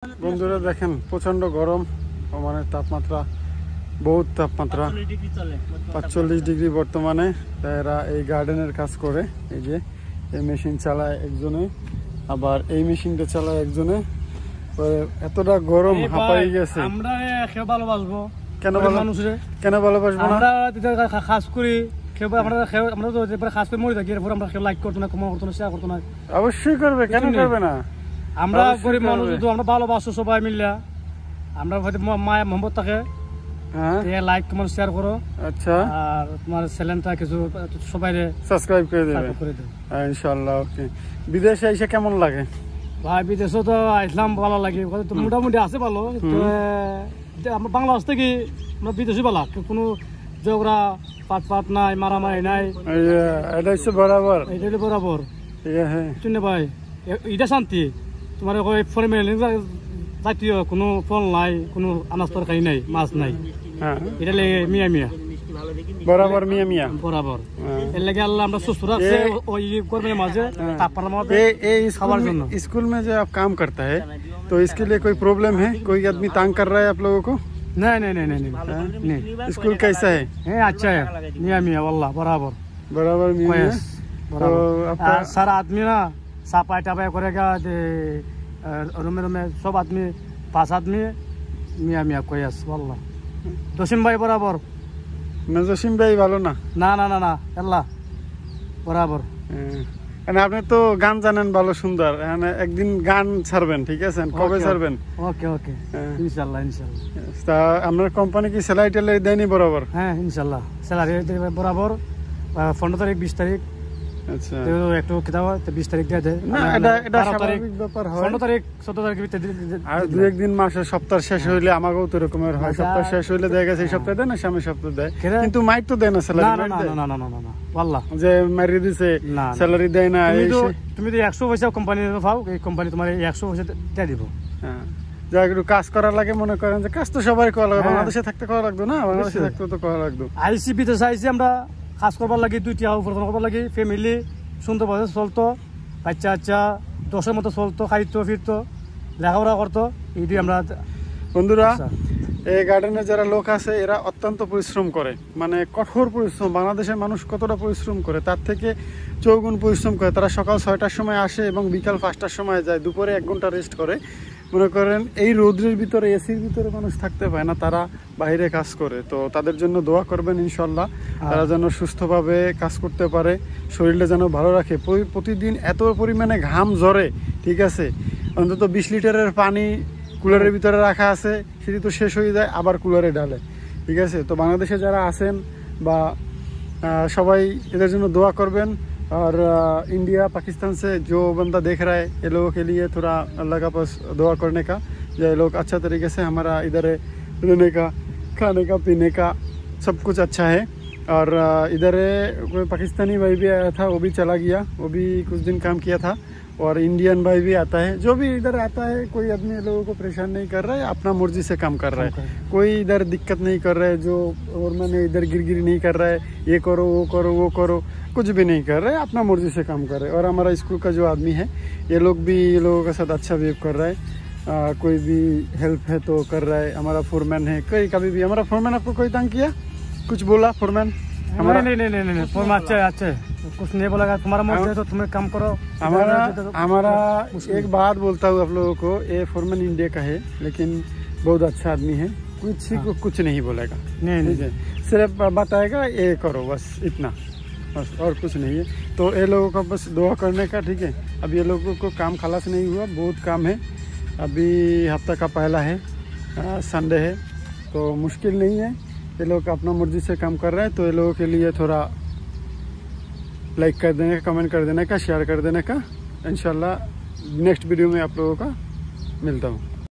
বন্ধুরা দেখেন প্রচন্ড গরম, মানে তাপমাত্রা বহুত তাপমাত্রা 45 ডিগ্রি বর্তমানে। এরা এই গার্ডেনের কাজ করে, এই যে এই মেশিন চালায় একজনে, আবার এই মেশিনটা চালায় একজনে। এতটা গরম হাঁপাই গেছে। আমরা ভালোবাসবো কেন মানুষের কেন ভালোবাসবো না? আমরা কাজ করি, আমরা তো কাজ করে মরে থাকি, এরপর আমরা লাইক করতো না, কমেন্ট করতো না, শেয়ার করতো না। অবশ্যই করবে, কেন করবে না? আমরা গরিব মানুষ, আমরা ভালোবাসো সবাই মিলে, আমরা হয়তো মায়া মোহাম্মদ থাকে, লাইক কমেন্ট শেয়ার করো। আচ্ছা, আর তোমার চ্যানেলটা কিছু সবাই সাবস্ক্রাইব করে দেবে ইনশাআল্লাহ। ওকে, বিদেশে এসে কেমন লাগে ভাই? বিদেশে তো আসলাম, ভালো লাগে, মোটামুটি আছে ভালো। আমরা বাংলাদেশ থেকে আমরা বিদেশি ভালো, কোনো ঝগড়া পাট নাই, মারামারি নাই, এটা হচ্ছে বরাবর, এটা বরাবর। হ্যাঁ ভাই, এটা শান্তি। তোমার জাতীয় কোনো ফল নাই, কোনো আনাজ তরকারি নাই, মাছ নাই, এটা লেগে মিয়া মিয়া बराबर मियाँ मियाँ बराबर। এর লাগে আল্লাহ আমরা সুস্থ রাখছে ওই গরমের মাঝে, তাপমাত্রার মধ্যে। स्कूल में जो आप काम करता है तो इसके लिए कोई प्रॉब्लम है? कोई आदमी तंग कर रहा है आप लोगों को? नहीं नहीं नहीं नहीं नहीं। स्कूल कैसा है? अच्छा है, मियाँ मियाँ वल्लाह बराबर बराबर मियाँ। तो सारा आदमी ना सफाई टफाई करेगा, रूमे रूमे सब आदमी 5 आदमी मियाँ मियाँ कोयस वल्लाह। জসিম ভাই বরাবর না? জসিম ভাই ভালো না? না না না না, আল্লাহ বরাবর। আপনি তো গান জানেন ভালো সুন্দর, একদিন গান ছাড়বেন, ঠিক আছে? কবে ছাড়বেন? ওকে ওকে, ইনশাআল্লাহ ইনশাআল্লাহ। তা আপনার কোম্পানি কি স্যালারি ট্যালারি দেয়নি বরাবর? হ্যাঁ ইনশাআল্লাহ স্যালারি বরাবর। 15 তারিখ 20 তারিখ। আচ্ছা, একটু কিতাব 20 তারিখ দিয়ে দেয় না, এটা স্বাভাবিক ব্যাপার হয়। 15 তারিখ 14 তারিখ ভিতরে আর দুই একদিন মাসের সপ্তাহ শেষ হইলে আমাকেও তো এরকমের হয়, সপ্তাহ শেষ হইলে দেখা গেছে এই সপ্তাহে দেয় না, সামনের সপ্তাহে দেয়, কিন্তু মাইট তো দেয় না স্যালারি। না না না না না না আল্লাহ যে মারি দিছে স্যালারি দেয় না। তুমি তো 100 পয়সা কোম্পানি পাও, এই কোম্পানি তোমার 100 পয়সা দিয়ে দিব। হ্যাঁ, যা একটু কাজ করা লাগে, মনে করেন যে কাজ তো সবাই করা লাগে, বাংলাদেশে থাকতে করা লাগতো না? বাংলাদেশে থাকতে তো করা লাগতো। আইসি বিদেশে আইসি আমরা কাজ করবার লাগে, 2টি উপার্জন করবার লাগে, ফ্যামিলি সুন্দরভাবে চলতো, বাচ্চা আচ্ছা 10-এর মতো চলতো, খাইতো ফিরতো, লেখাপড়া করতো। এইটি আমরা বন্ধুরা, এই গার্ডেনে যারা লোক আছে এরা অত্যন্ত পরিশ্রম করে, মানে কঠোর পরিশ্রম। বাংলাদেশের মানুষ কতটা পরিশ্রম করে তার থেকে 4 গুণ পরিশ্রম করে। তারা সকাল 6টার সময় আসে এবং বিকাল 5টার সময় যায়, দুপুরে 1 ঘন্টা রেস্ট করে। মনে করেন এই রৌদ্রের ভিতরে, এসির ভিতরে মানুষ থাকতে পায় না, তারা বাইরে কাজ করে। তো তাদের জন্য দোয়া করবেন ইনশাল্লাহ, তারা যেন সুস্থভাবে কাজ করতে পারে, শরীরটা যেন ভালো রাখে। প্রতিদিন এত পরিমাণে ঘাম ঝরে, ঠিক আছে? অন্তত 20 লিটারের পানি কুলারের ভিতরে রাখা আছে, সেটি তো শেষ হয়ে যায়, আবার কুলারে ডালে, ঠিক আছে? তো বাংলাদেশে যারা আছেন বা সবাই এদের জন্য দোয়া করবেন। और इंडिया पाकिस्तान से जो बंदा देख रहा है, ये लोगों के लिए थोड़ा अल्लाह का पास दुआ करने का, जो ये लोग अच्छा तरीके से हमारा इधर रहने का, खाने का, पीने का सब कुछ अच्छा है। और इधर कोई पाकिस्तानी भाई भी आया था, वो भी चला गया, वो भी कुछ दिन काम किया था। और इंडियन भाई भी आता है, जो भी इधर आता है, कोई आदमी लोगों को परेशान नहीं कर रहा है, अपना मर्जी से काम कर रहा है। कोई इधर दिक्कत नहीं कर रहा है, जो और मैंने इधर गिरगिरी नहीं कर रहा है, ये करो वो करो वो करो, कुछ भी नहीं कर रहे, अपना मर्जी से काम कर रहे हैं। और हमारा स्कूल का जो आदमी है, ये लोग भी ये लोगों के साथ अच्छा बिहेव कर रहा है। कोई भी हेल्प है तो कर रहा है। हमारा फोरमैन है, कभी भी हमारा फोरमैन आपको कोई तंग किया, कुछ बोला फोरमैन? हमारा नहीं नहीं नहीं फोरमैन अच्छा कुछ नहीं बोला, तुम्हारा मर्जी है तो तुम्हें काम करो। हमारा एक बात बोलता हूँ आप लोगों को, ये फोरमैन इंडिया का है, लेकिन बहुत अच्छा आदमी है, कुछ नहीं बोलेगा, नहीं सिर्फ बताएगा ये करो, बस इतना, बस और कुछ नहीं है। तो ये लोगों का बस दुआ करने का, ठीक है? अब ये लोगों को काम खलास नहीं हुआ, बहुत काम है। अभी हफ्ता का पहला है, संडे है, तो मुश्किल नहीं है। ये लोग अपना मर्जी से काम कर रहे हैं, तो ये लोगों के लिए थोड़ा लाइक कर देने का, कमेंट कर देने का, शेयर कर देने का। इंशाल्लाह नेक्स्ट वीडियो में आप लोगों का मिलता हूँ।